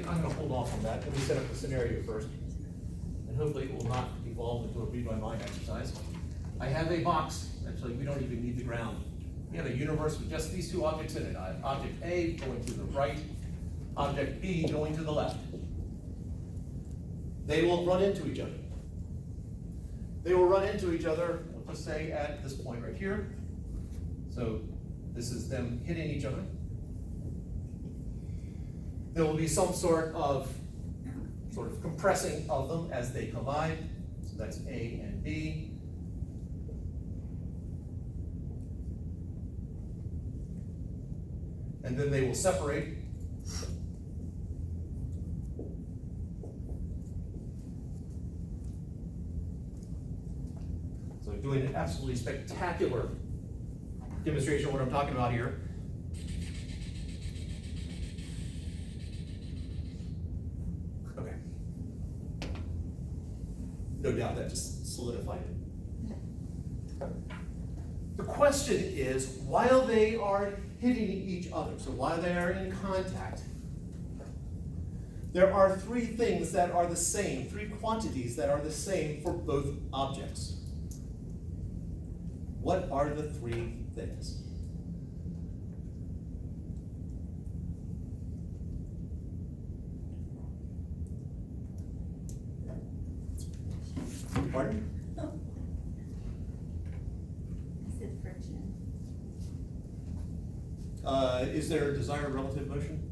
I'm going to hold off on that. Let me set up the scenario first. And hopefully it will not evolve into a read my mind exercise. I have a box, actually we don't even need the ground. We have a universe with just these two objects in it. I have object A going to the right, object B going to the left. They will run into each other. They will run into each other, let's just say at this point right here. So this is them hitting each other. There will be some sort of compressing of them as they collide. So that's A and B. And then they will separate. So doing an absolutely spectacular demonstration of what I'm talking about here. Okay. No doubt that just solidified it. The question is, while they are hitting each other, so while they are in contact, there are three things that are the same, three quantities that are the same for both objects. What are the three things? Pardon? I said friction. Is there a desired relative motion?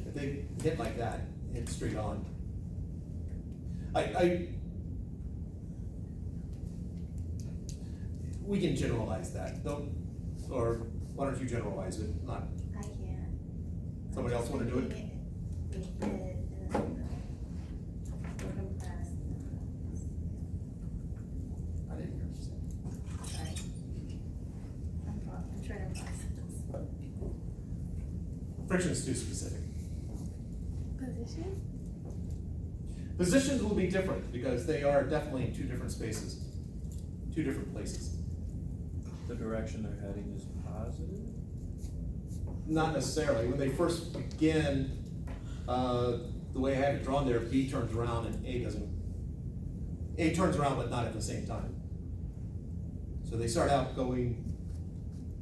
If they hit like that, hit straight on. We can generalize that. Or why don't you generalize it? Not. I can't. Somebody else want to do it? I didn't hear you say. Sorry. I'm trying to process this. Friction is too specific. Position? Positions will be different because they are definitely in two different spaces, two different places. The direction they're heading is positive? Not necessarily. When they first begin, the way I have it drawn there, B turns around and A doesn't. A turns around, but not at the same time. So they start out going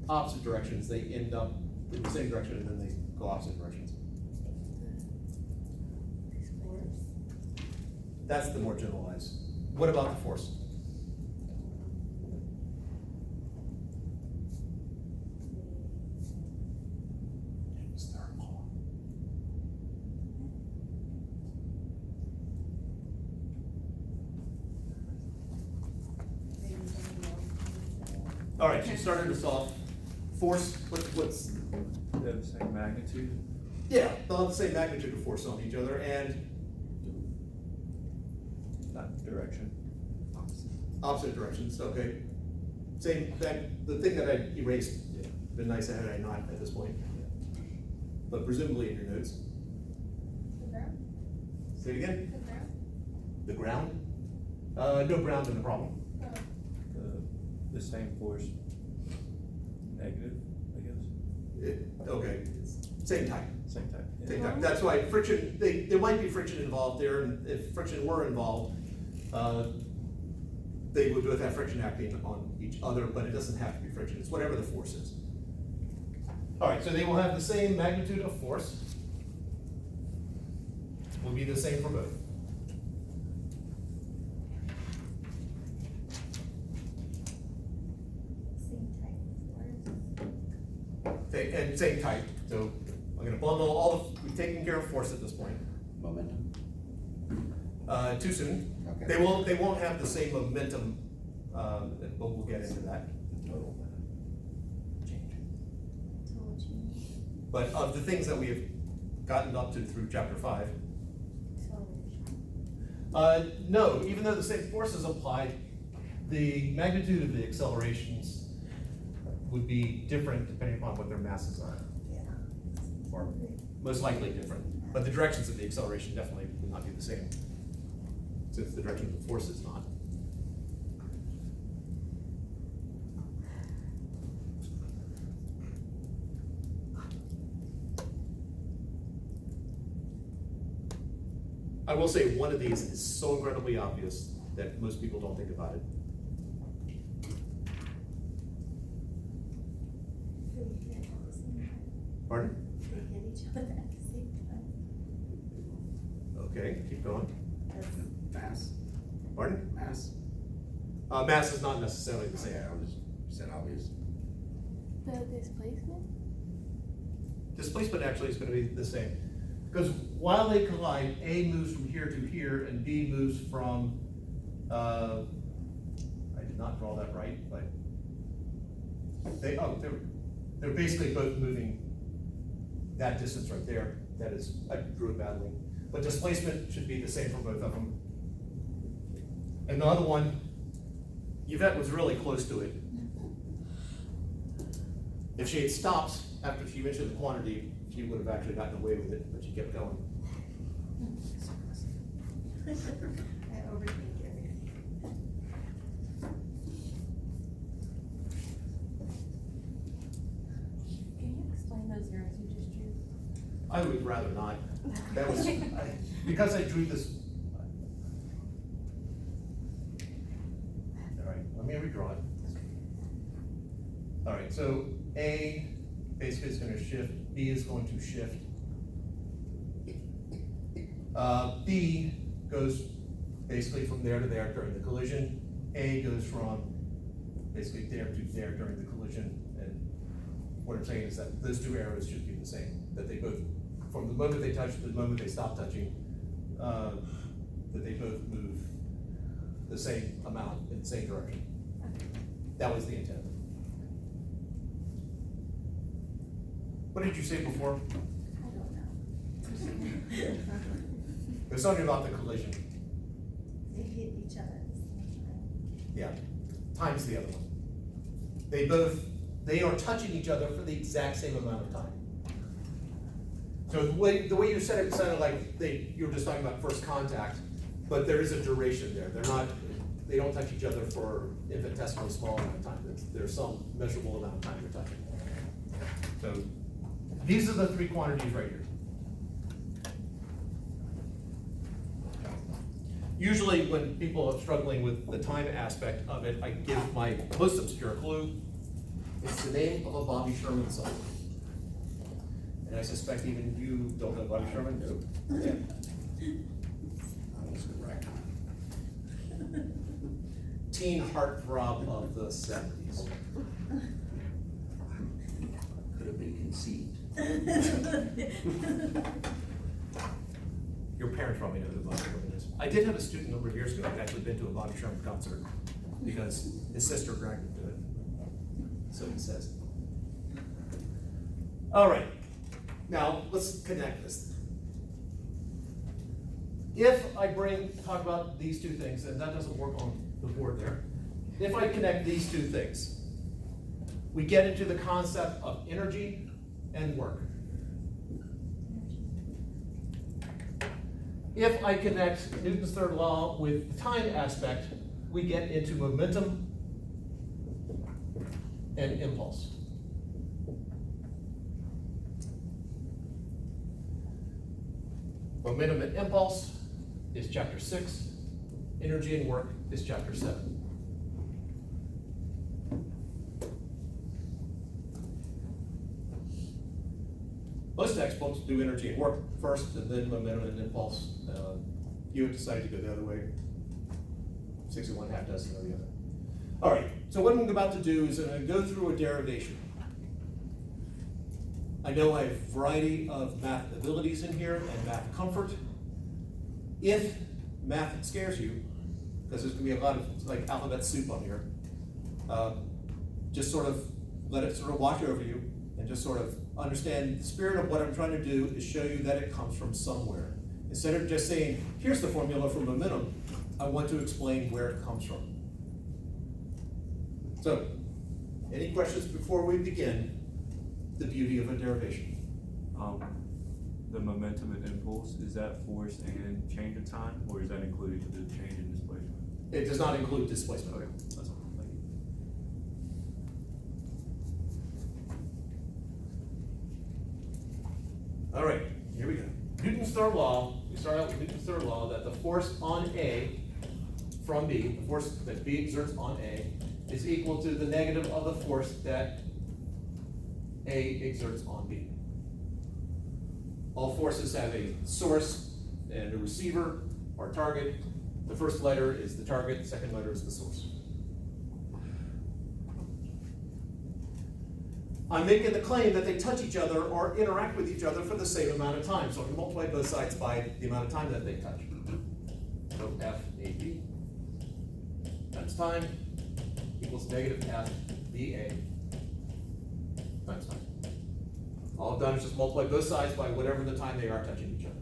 opposite directions. They end up in the same direction, and then they go opposite directions. That's the more generalized. What about the force? All right, you started us off. Force, what's? They have the same magnitude? Yeah, they'll have the same magnitude of force on each other, and Not direction. opposite directions, okay. Same, the thing that I erased, been nice had I not at this point. But presumably in your notes. The ground? Say it again? The ground? The ground? No ground in the problem. The same force, negative, I guess? Okay, same type. Same type. Yeah. Same type. That's why friction, there might be friction involved there, and if friction were involved, they would both have friction acting on each other, but it doesn't have to be friction, it's whatever the force is. All right, so they will have the same magnitude of force. Will be the same for both. Same type of force. Okay, and same type, so I'm gonna bundle all the, we've taken care of force at this point. Momentum. Too soon. Okay. They won't have the same momentum, but we'll get into that. Total change. Total change. But of the things that we have gotten up to through chapter 5, Acceleration. no, even though the same force is applied, the magnitude of the accelerations would be different depending upon what their masses are, Yeah. or most likely different. But the directions of the acceleration definitely would not be the same, since the direction of the force is not. I will say one of these is so incredibly obvious that most people don't think about it. They hit at the same time. Pardon? They hit each other at the same time. Okay, keep going. That's Mass. Pardon? Mass. Mass is not necessarily the same. Yeah, I was, you said obvious. the displacement? Displacement actually is gonna be the same. Because while they collide, A moves from here to here, and B moves from, I did not draw that right, but they're basically both moving that distance right there. That is, I drew it badly. But displacement should be the same for both of them. And the other one, Yvette was really close to it. If she had stopped after she mentioned the quantity, she would have actually gotten away with it, but she kept going. I overthink everything. Can you explain those zeros you just drew? I would rather not. That was, because I drew this. All right, let me redraw it. All right, so A basically is gonna shift, B is going to shift. B goes basically from there to there during the collision. A goes from basically there to there during the collision. And what I'm saying is that those two arrows should be the same, that they both, from the moment they touch to the moment they stop touching, that they both move the same amount in the same direction. That was the intent. What did you say before? I don't know. There's something about the collision. They hit each other at the same time. Yeah, times the other one. They are touching each other for the exact same amount of time. So the way you said it sounded like you were just talking about first contact, but there is a duration there. They don't touch each other for infinitesimally small amount of time. There's some measurable amount of time they're touching. So these are the three quantities right here. Usually when people are struggling with the time aspect of it, I give my most obscure clue. It's the name of a Bobby Sherman song. And I suspect even you don't know Bobby Sherman? No. Yeah. I was correct. Teen heartthrob of the 70s. Could have been conceived. Your parents probably know who Bobby Sherman is. I did have a student a number of years ago who had actually been to a Bobby Sherman concert because his sister dragged him to it. So he says. All right, now let's connect this. If I talk about these two things, and that doesn't work on the board there. If I connect these two things, we get into the concept of energy and work. If I connect Newton's third law with the time aspect, we get into momentum and impulse. Momentum and impulse is chapter 6. Energy and work is chapter 7. Most textbooks do energy and work first, and then momentum and impulse. You have decided to go the other way. 61 half dozen or the other. All right, so what I'm about to do is I'm going to go through a derivation. I know I have a variety of math abilities in here and math comfort. If math scares you, because there's going to be a lot of like alphabet soup on here, just sort of let it sort of wash over you and just sort of understand the spirit of what I'm trying to do is show you that it comes from somewhere. Instead of just saying, here's the formula for momentum, I want to explain where it comes from. So, any questions before we begin the beauty of a derivation? The momentum and impulse, is that force and change of time, or is that included to the change in displacement? It does not include displacement. Okay, that's all, thank you. All right, here we go. Newton's third law, we start out with Newton's third law, that the force on A from B, the force that B exerts on A, is equal to the negative of the force that A exerts on B. All forces have a source and a receiver or target. The first letter is the target, the second letter is the source. I'm making the claim that they touch each other or interact with each other for the same amount of time. So I can multiply both sides by the amount of time that they touch. So F AB times time equals negative F BA times time. All I've done is just multiply both sides by whatever the time they are touching each other.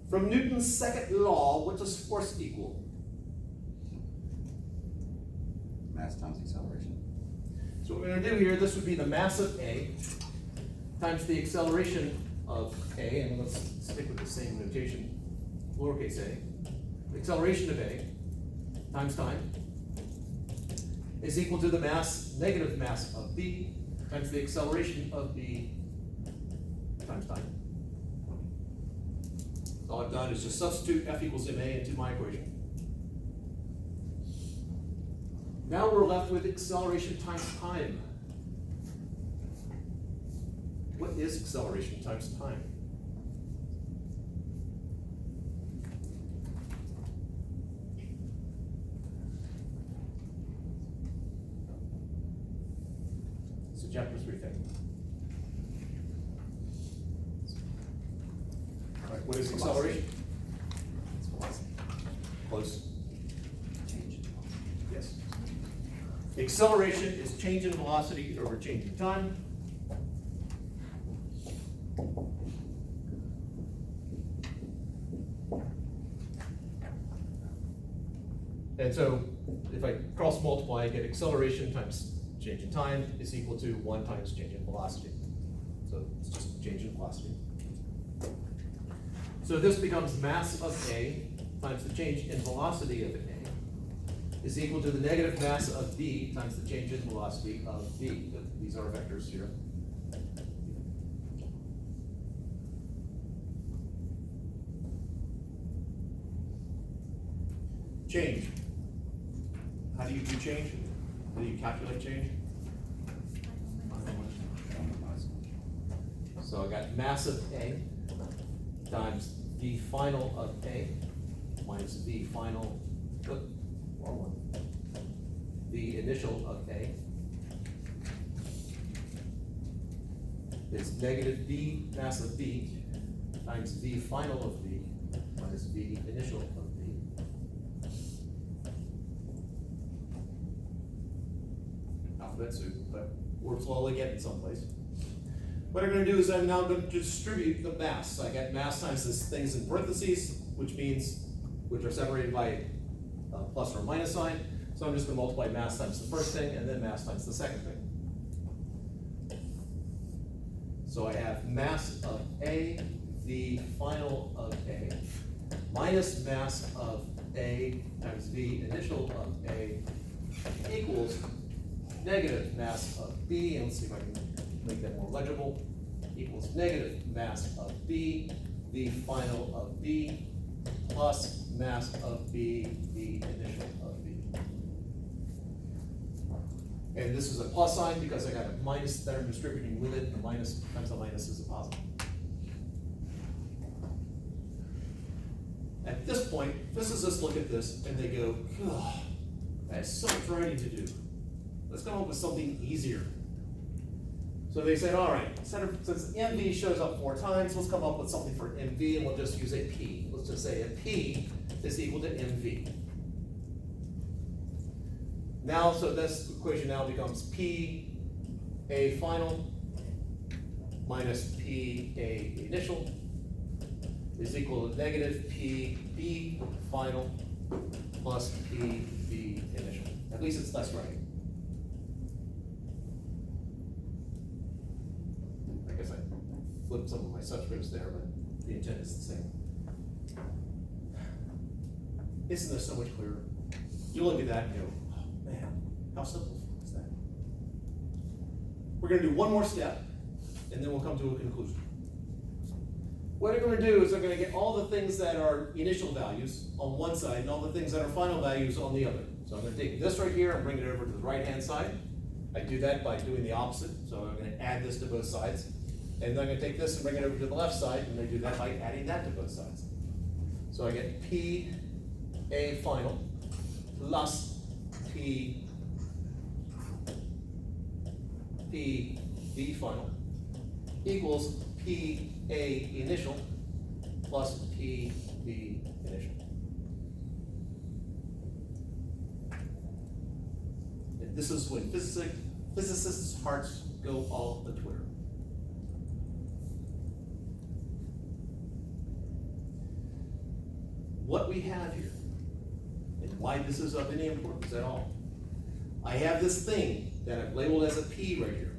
From Newton's second law, what does force equal? Mass times acceleration. So what we're going to do here, this would be the mass of A times the acceleration of A, and let's stick with the same notation, lowercase a. The acceleration of A times time is equal to the mass, negative mass of B times the acceleration of B times time. All I've done is just substitute F equals ma into my equation. Now we're left with acceleration times time. What is acceleration times time? It's a chapter 3 thing. All right, what is acceleration? It's velocity. Close. Change. Yes. Acceleration is change in velocity over change in time. And so if I cross multiply, I get acceleration times change in time is equal to 1 times change in velocity. So it's just change in velocity. So this becomes mass of A times the change in velocity of A is equal to the negative mass of B times the change in velocity of B. These are vectors here. Change. How do you do change? How do you calculate change? So I got mass of A times V final of A minus V final, the initial of A is negative V mass of B times V final of B minus V initial of B. Alphabet soup, but we're slowly getting someplace. What I'm going to do is I'm now going to distribute the mass. So I get mass times this things in parentheses, which are separated by a plus or minus sign. So I'm just going to multiply mass times the first thing and then mass times the second thing. So I have mass of A, V final of A, minus mass of A times V initial of A equals negative mass of B, and let's see if I can make that more legible, equals negative mass of B, V final of B, plus mass of B, V initial of B. And this is a plus sign because I got a minus that I'm distributing with it, and the minus times the minus is a positive. At this point, physicists look at this and they go, oh, I have so much writing to do. Let's come up with something easier. So they said, all right, since MV shows up 4 times, let's come up with something for MV, and we'll just use a P. Let's just say a P is equal to MV. Now, so this equation now becomes P A final minus P A initial is equal to negative P B final plus P B initial. At least it's less writing. I guess I flipped some of my subscripts there, but the intent is the same. Isn't this so much clearer? You look at that and go, oh man, how simple is that? We're going to do one more step, and then we'll come to a conclusion. what I'm gonna do is I'm gonna get all the things that are initial values on one side and all the things that are final values on the other. So I'm gonna take this right here and bring it over to the right-hand side. I do that by doing the opposite, so I'm gonna add this to both sides. And then I'm gonna take this and bring it over to the left side, and I do that by adding that to both sides. So I get P A final plus P B final equals P A initial plus P B initial. And this is when physicists' hearts go all the Twitter. What we have here, and why this is of any importance at all, I have this thing that I've labeled as a P right here.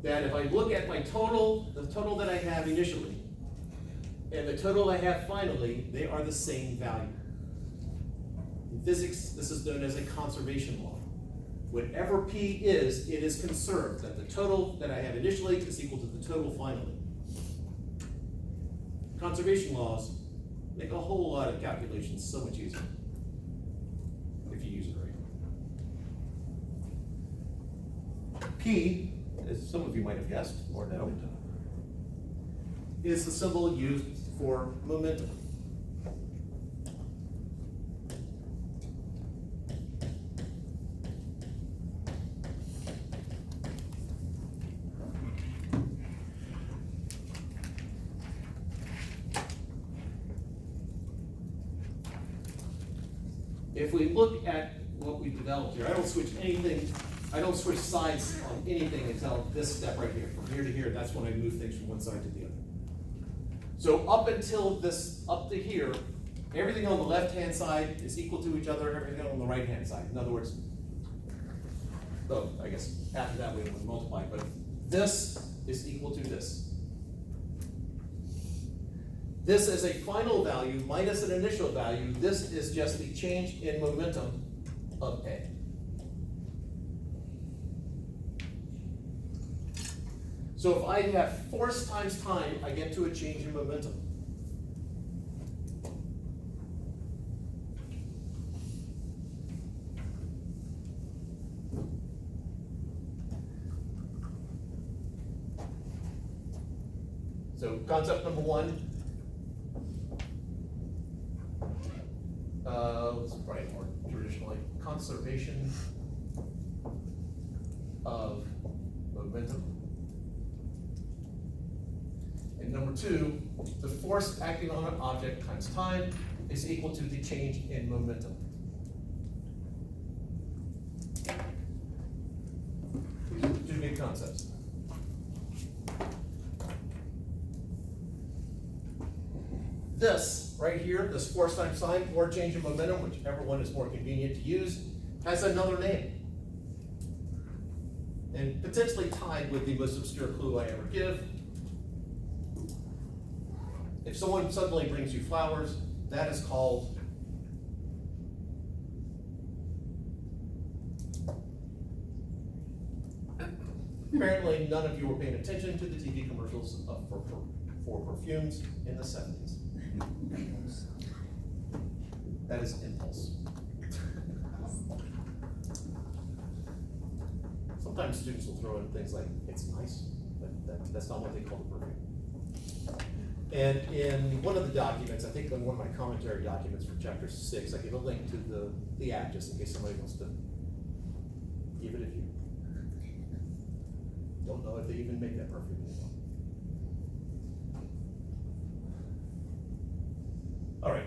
That if I look at my total, the total that I have initially, and the total I have finally, they are the same value. In physics, this is known as a conservation law. Whatever P is, it is conserved, that the total that I have initially is equal to the total finally. Conservation laws make a whole lot of calculations so much easier if you use it right. P, as some of you might have guessed or know, is the symbol used for momentum. If we look at what we developed here, I don't switch sides on anything until this step right here. From here to here, that's when I move things from one side to the other. So up until this, up to here, everything on the left-hand side is equal to each other, everything on the right-hand side. In other words, so I guess after that we would multiply, but this is equal to this. This is a final value minus an initial value. This is just the change in momentum of A. So if I have force times time, I get to a change in momentum. So concept number one, let's write more traditionally, conservation of momentum. And number two, the force acting on an object times time is equal to the change in momentum. These are two big concepts. This right here, this force times time or change in momentum, whichever one is more convenient to use, has another name. And potentially tied with the most obscure clue I ever give. If someone suddenly brings you flowers, that is called apparently none of you were paying attention to the TV commercials for perfumes in the 70s. That is impulse. Sometimes students will throw in things like, it's nice, but that's not what they call the perfume. And in one of the documents, I think in one of my commentary documents for chapter 6, I give a link to the app just in case somebody wants to give it a view. Don't know if they even make that perfume anymore. All right.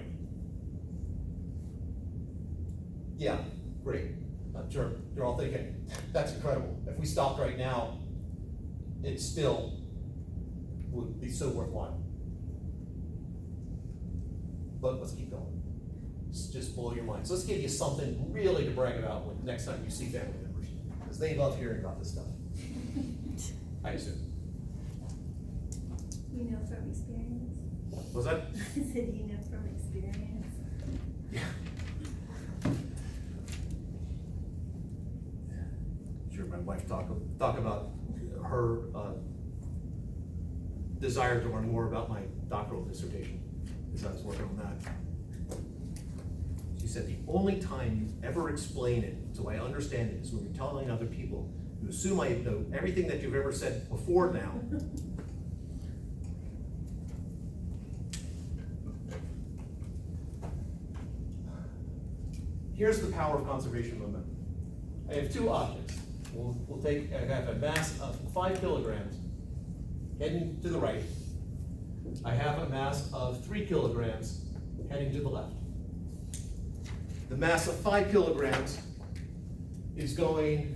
Yeah, great. I'm sure you're all thinking, that's incredible. If we stopped right now, it still would be so worthwhile. But let's keep going. Just blow your mind. So let's give you something really to brag about when next time you see family members, because they love hearing about this stuff. I assume. You know from experience. Was that? I said you know from experience. Yeah. Sure, my wife talk about her desire to learn more about my doctoral dissertation, as I was working on that. She said, the only time you ever explain it so I understand it is when you're telling other people. You assume I know everything that you've ever said before now. Here's the power of conservation momentum. I have two objects. We'll take, I have a mass of 5 kilograms heading to the right. I have a mass of 3 kilograms heading to the left. The mass of 5 kilograms is going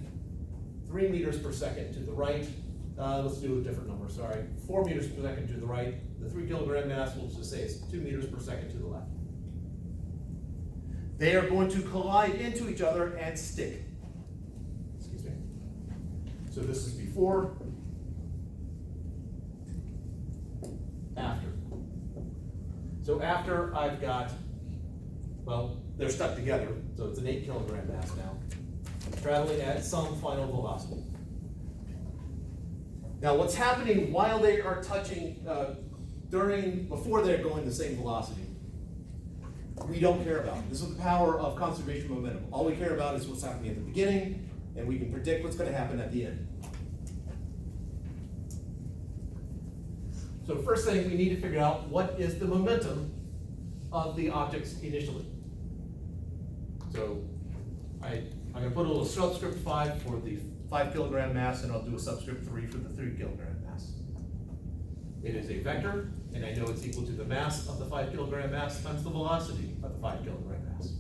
3 meters per second to the right. Let's do a different number, sorry. 4 meters per second to the right. The 3 kilogram mass, we'll just say it's 2 meters per second to the left. They are going to collide into each other and stick. Excuse me. So this is before, after. So after I've got, well, they're stuck together, so it's an 8 kilogram mass now, traveling at some final velocity. Now what's happening while they are touching, before they're going the same velocity, we don't care about. This is the power of conservation momentum. All we care about is what's happening at the beginning, and we can predict what's going to happen at the end. So first thing, we need to figure out what is the momentum of the objects initially. So I'm going to put a little subscript 5 for the 5 kilogram mass, and I'll do a subscript 3 for the 3 kilogram mass. It is a vector, and I know it's equal to the mass of the 5 kilogram mass times the velocity of the 5 kilogram mass.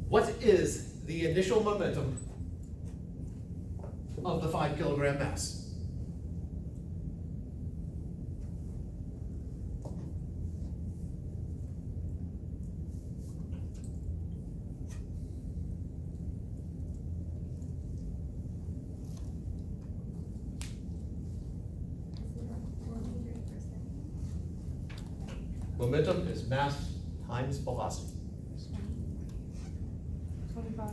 What is the initial momentum of the 5 kilogram mass? Momentum is mass times velocity. 25.